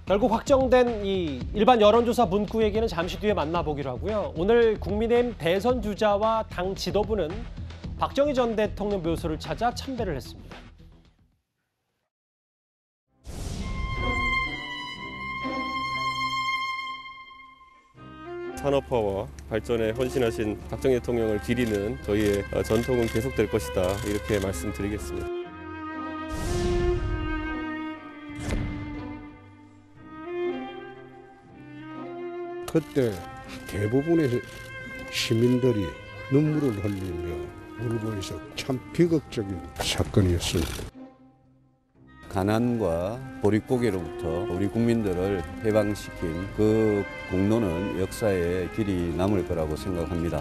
결국 확정된 이 일반 여론조사 문구 얘기는 잠시 뒤에 만나보기로 하고요. 오늘 국민의힘 대선 주자와 당 지도부는 박정희 전 대통령 묘소를 찾아 참배를 했습니다. 산업화와 발전에 헌신하신 박정희 대통령을 기리는 저희의 전통은 계속될 것이다, 이렇게 말씀드리겠습니다. 그때 대부분의 시민들이 눈물을 흘리며 울고 있어 참 비극적인 사건이었습니다. 가난과 보릿고개로부터 우리 국민들을 해방시킨 그 공로는 역사에 길이 남을 거라고 생각합니다.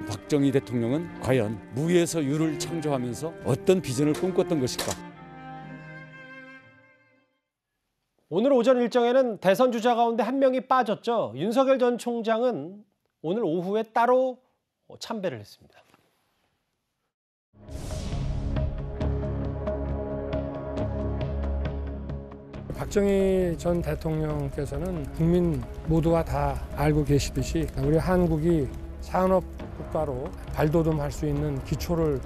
박정희 대통령은 과연 무에서 유를 창조하면서 어떤 비전을 꿈꿨던 것일까? 오늘 오전 일정에는 대선 주자 가운데 한 명이 빠졌죠. 윤석열 전 총장은 오늘 오후에 따로 참배를 했습니다. 박정희 전 대통령께서는 국민 모두가 다 알고 계시듯이 우리 한국이 산업 국가로 발돋움할 수 있는 기초를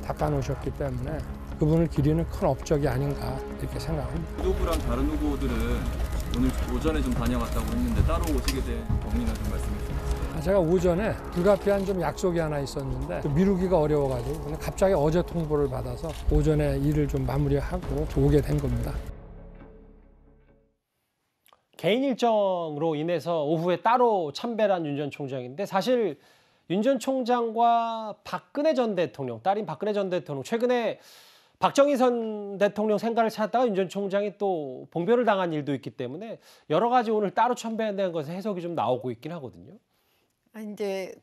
닦아놓으셨기 때문에 그분을 기리는 큰 업적이 아닌가 이렇게 생각합니다. 지도부랑 다른 후보들은 오늘 오전에 좀 다녀갔다고 했는데 따로 오시게 된 경위나 좀 말씀해 주세요. 제가 오전에 불가피한 좀 약속이 하나 있었는데 미루기가 어려워가지고 갑자기 어제 통보를 받아서 오전에 일을 좀 마무리하고 오게 된 겁니다. 개인 일정으로 인해서 오후에 따로 참배한 윤 전 총장인데 사실 윤 전 총장과 박근혜 전 대통령, 딸인 박근혜 전 대통령, 최근에 박정희 전 대통령 생가를 찾다가 윤 전 총장이 또 봉변을 당한 일도 있기 때문에 여러 가지 오늘 따로 참배한다는 것에 해석이 좀 나오고 있긴 하거든요. 이제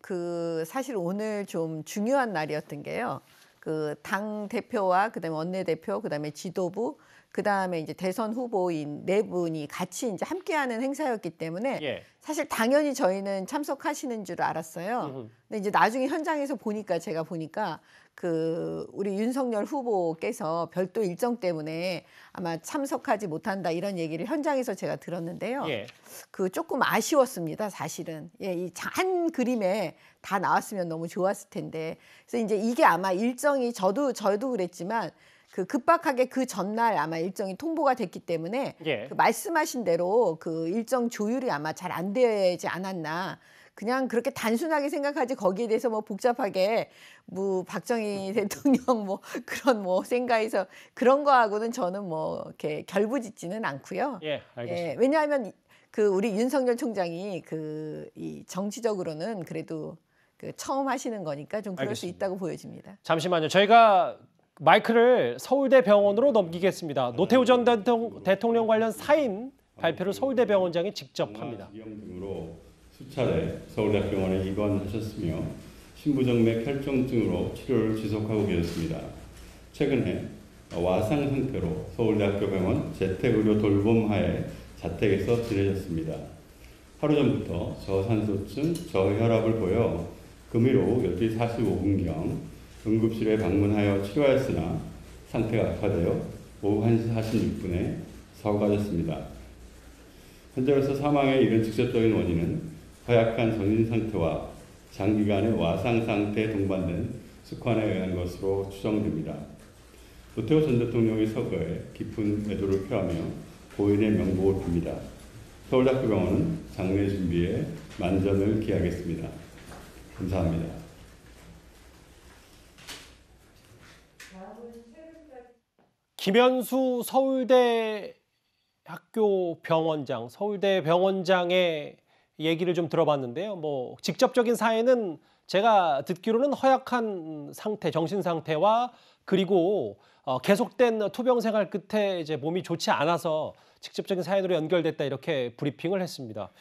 사실 오늘 좀 중요한 날이었던 게요. 당 대표와 그다음에 원내대표, 그다음에 지도부, 그다음에 이제 대선 후보인 네 분이 같이 이제 함께하는 행사였기 때문에 사실 당연히 저희는 참석하시는 줄 알았어요. 근데 이제 나중에 현장에서 제가 보니까 우리 윤석열 후보께서 별도 일정 때문에 아마 참석하지 못한다 이런 얘기를 현장에서 제가 들었는데요. 조금 아쉬웠습니다, 사실은. 이 한 그림에 다 나왔으면 너무 좋았을 텐데. 그래서 이제 이게 아마 일정이 저도 그랬지만 급박하게 그 전날 아마 일정이 통보가 됐기 때문에 말씀하신 대로 일정 조율이 아마 잘 안 되지 않았나. 그냥 그렇게 단순하게 생각하지 거기에 대해서 뭐 복잡하게 박정희 대통령 그런 생각에서 그런 거하고는 저는 이렇게 결부짓지는 않고요. 알겠습니다. 왜냐하면 우리 윤석열 총장이 이 정치적으로는 그래도 처음 하시는 거니까 좀 그럴 수 있다고 보여집니다. 잠시만요. 저희가 마이크를 서울대병원으로 넘기겠습니다. 노태우 전 대통령 관련 사인 발표를 서울대병원장이 직접 합니다. 등으로 수차례 서울대병원에 입원하셨으며 심부정맥 혈증증으로 치료를 지속하고 계셨습니다. 최근에 와상 상태로 서울대학교병원 재택의료 돌봄하에 자택에서 지내셨습니다. 하루 전부터 저산소증, 저혈압을 보여 금일 오후 12시 45분경 응급실에 방문하여 치료하였으나 상태가 악화되어 오후 1시 46분에 사고가 현재로서 사망에 이른 직접적인 원인은 허약한 정신 상태와 장기간의 와상 상태에 동반된 숙환에 의한 것으로 추정됩니다. 노태우 전 대통령의 서거에 깊은 애도를 표하며 고인의 명복을 빕니다. 서울대학교병원은 장례 준비에 만전을 기하겠습니다. 감사합니다. 김현수 서울대 학교 병원장, 서울대 병원장의 얘기를 좀 들어봤는데요. 직접적인 사연은 제가 듣기로는 허약한 상태, 정신 상태와 그리고 계속된 투병 생활 끝에 이제 몸이 좋지 않아서 직접적인 사연으로 연결됐다 이렇게 브리핑을 했습니다.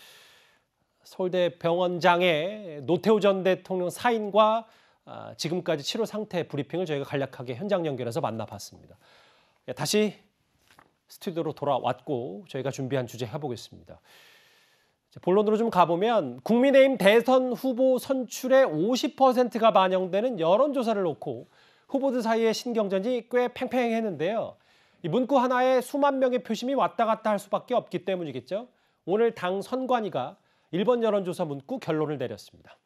서울대 병원장의 노태우 전 대통령 사인과 지금까지 치료 상태 브리핑을 저희가 간략하게 현장 연결해서 만나봤습니다. 다시 스튜디오로 돌아왔고 저희가 준비한 주제 해보겠습니다. 본론으로 좀 가보면 국민의힘 대선 후보 선출의 50%가 반영되는 여론조사를 놓고 후보들 사이의 신경전이 꽤 팽팽했는데요. 이 문구 하나에 수만 명의 표심이 왔다 갔다 할 수밖에 없기 때문이겠죠. 오늘 당 선관위가 1번 여론조사 문구 결론을 내렸습니다.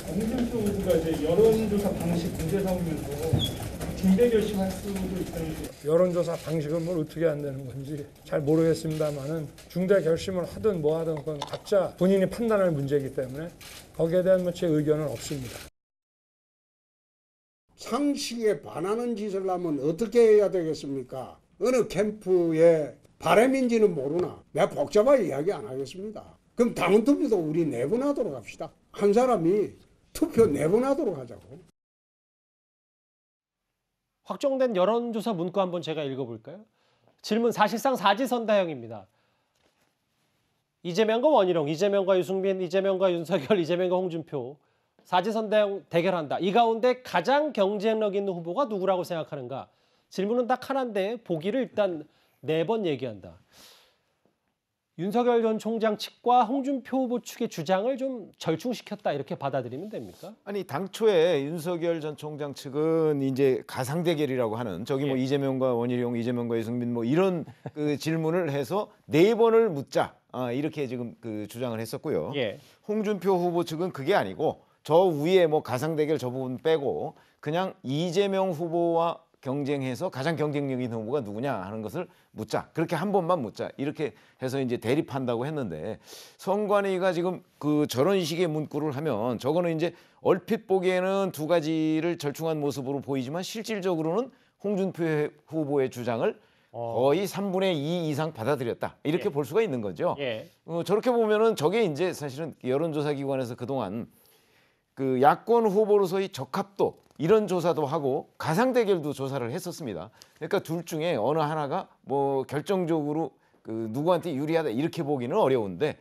홍준표 후보가 이제 여론조사 방식 문제 삼으면서 중대 결심할 수도 있다는 여론조사 방식은 뭘 어떻게 안 되는 건지 잘 모르겠습니다만은 중대 결심을 하든 뭐 하든 그건 각자 본인이 판단할 문제이기 때문에 거기에 대한 제 의견은 없습니다. 상식에 반하는 짓을 하면 어떻게 해야 되겠습니까? 어느 캠프의 바람인지는 모르나 내가 복잡하게 이야기 안 하겠습니다. 그럼 당원 투표도 우리 4번 하도록 합시다. 한 사람이 투표 4번 하도록 하자고. 확정된 여론조사 문구 한번 제가 읽어볼까요? 질문 사실상 사지선다형입니다. 이재명과 원희룡, 이재명과 유승민, 이재명과 윤석열, 이재명과 홍준표 사지선다형 대결한다. 이 가운데 가장 경쟁력 있는 후보가 누구라고 생각하는가? 질문은 딱 하나인데 보기를 일단 4번 얘기한다. 윤석열 전 총장 측과 홍준표 후보 측의 주장을 좀 절충시켰다 이렇게 받아들이면 됩니까? 아니 당초에 윤석열 전 총장 측은 이제 가상 대결이라고 하는 저기 뭐 이재명과 원희룡, 이재명과 유승민 뭐 이런 그 질문을 해서 4번을 묻자 이렇게 지금 그 주장을 했었고요. 홍준표 후보 측은 그게 아니고 저 위에 뭐 가상 대결 저 부분 빼고 그냥 이재명 후보와 경쟁해서 가장 경쟁력 있는 후보가 누구냐 하는 것을 묻자. 그렇게 한 번만 묻자. 이렇게 해서 이제 대립한다고 했는데 선관위가 지금 그 저런 식의 문구를 하면 저거는 이제 얼핏 보기에는 두 가지를 절충한 모습으로 보이지만 실질적으로는 홍준표 후보의 주장을 거의 3분의 2 이상 받아들였다. 이렇게 볼 수가 있는 거죠. 저렇게 보면은 저게 이제 사실은 여론조사 기관에서 그동안 그 야권 후보로서의 적합도 이런 조사도 하고 가상 대결도 조사를 했었습니다. 그러니까 둘 중에 어느 하나가 뭐 결정적으로 그 누구한테 유리하다 이렇게 보기는 어려운데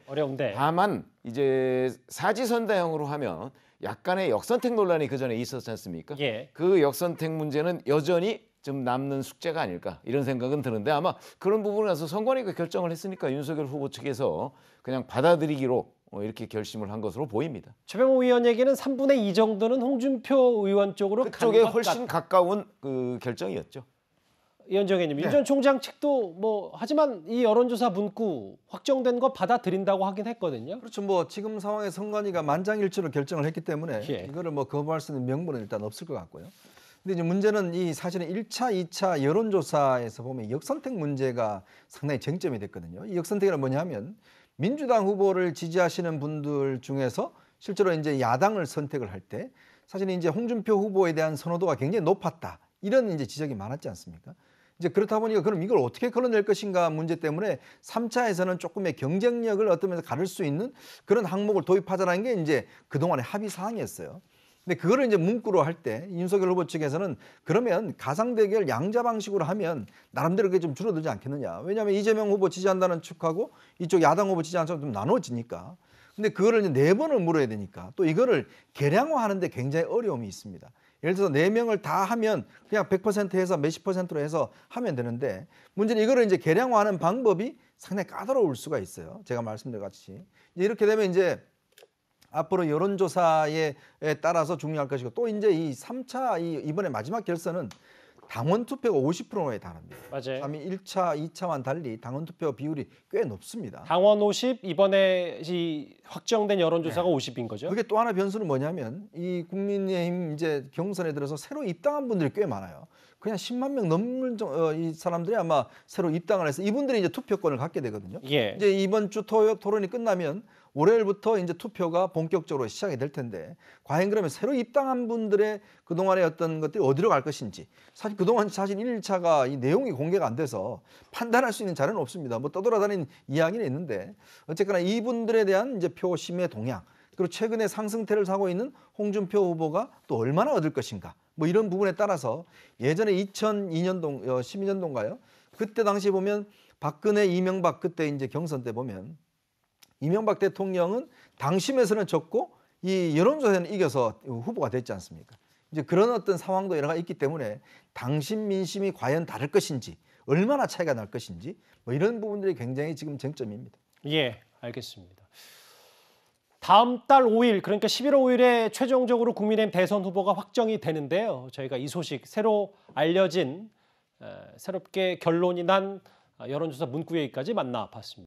다만 이제 사지선다형으로 하면 약간의 역선택 논란이 그 전에 있었지 않습니까? 그 역선택 문제는 여전히 좀 남는 숙제가 아닐까 이런 생각은 드는데 아마 그런 부분에서 선관위가 결정을 했으니까 윤석열 후보 측에서 그냥 받아들이기로 이렇게 결심을 한 것으로 보입니다. 최병호 의원에게는 3분의 2 정도는 홍준표 의원 쪽으로 그쪽에 훨씬 가까운 그 결정이었죠. 이현정 의원님, 윤 전 총장 측도 뭐 하지만 이 여론조사 문구 확정된 거 받아들인다고 하긴 했거든요. 그렇죠. 뭐 지금 상황에 선관위가 만장일치로 결정을 했기 때문에 이거를 뭐 거부할 수 있는 명분은 일단 없을 것 같고요. 근데 이제 문제는 이 사실은 1차, 2차 여론조사에서 보면 역선택 문제가 상당히 쟁점이 됐거든요. 이 역선택은 뭐냐면 민주당 후보를 지지하시는 분들 중에서 실제로 이제 야당을 선택을 할 때 사실 이제 홍준표 후보에 대한 선호도가 굉장히 높았다. 이런 이제 지적이 많았지 않습니까? 이제 그렇다 보니까 그럼 이걸 어떻게 걸어낼 것인가 문제 때문에 3차에서는 조금의 경쟁력을 어떤 면에서 가를 수 있는 그런 항목을 도입하자라는 게 이제 그동안의 합의 사항이었어요. 근데 그거를 이제 문구로 할 때 윤석열 후보 측에서는 그러면 가상 대결 양자 방식으로 하면 나름대로 그게 좀 줄어들지 않겠느냐. 왜냐하면 이재명 후보 지지한다는 측하고 이쪽 야당 후보 지지하는 측은 좀 나눠지니까. 근데 그거를 이제 4번을 물어야 되니까 또 이거를 계량화하는데 굉장히 어려움이 있습니다. 예를 들어서 4명을 다 하면 그냥 100% 해서 몇십 %로 해서 하면 되는데 문제는 이거를 이제 계량화하는 방법이 상당히 까다로울 수가 있어요. 제가 말씀드린 같이. 이렇게 되면 이제 앞으로 여론조사에 따라서 중요할 것이고 또 이제 이 3차 이번에 마지막 결선은 당원 투표가 50%에 달합니다. 맞아요. 1차, 2차와는 달리 당원 투표 비율이 꽤 높습니다. 당원 50, 이번에 이 확정된 여론조사가 50인 거죠. 그게 또 하나 변수는 뭐냐면 이 국민의힘 이제 경선에 들어서 새로 입당한 분들이 꽤 많아요. 그냥 10만 명 넘는 이 사람들이 아마 새로 입당을 해서 이분들이 이제 투표권을 갖게 되거든요. 이제 이번 주 토론이 끝나면 월요일부터 이제 투표가 본격적으로 시작이 될 텐데 과연 그러면 새로 입당한 분들의 그동안의 어떤 것들이 어디로 갈 것인지 사실 그동안 1차가 이 내용이 공개가 안 돼서 판단할 수 있는 자료는 없습니다. 뭐 떠돌아다니는 이야기는 있는데 어쨌거나 이분들에 대한 이제 표심의 동향 그리고 최근에 상승세를 타고 있는 홍준표 후보가 또 얼마나 얻을 것인가 뭐 이런 부분에 따라서 예전에 2002년도 12년도인가요? 그때 당시 보면 박근혜, 이명박 그때 이제 경선 때 보면 이명박 대통령은 당심에서는 졌고 이 여론조사에는 이겨서 후보가 됐지 않습니까? 이제 그런 어떤 상황도 여러 가지 있기 때문에 당심 민심이 과연 다를 것인지 얼마나 차이가 날 것인지 뭐 이런 부분들이 굉장히 지금 쟁점입니다. 알겠습니다. 다음 달 5일, 그러니까 11월 5일에 최종적으로 국민의힘 대선 후보가 확정이 되는데요. 저희가 이 소식 새로 알려진, 새롭게 결론이 난 여론조사 문구회의까지 만나봤습니다.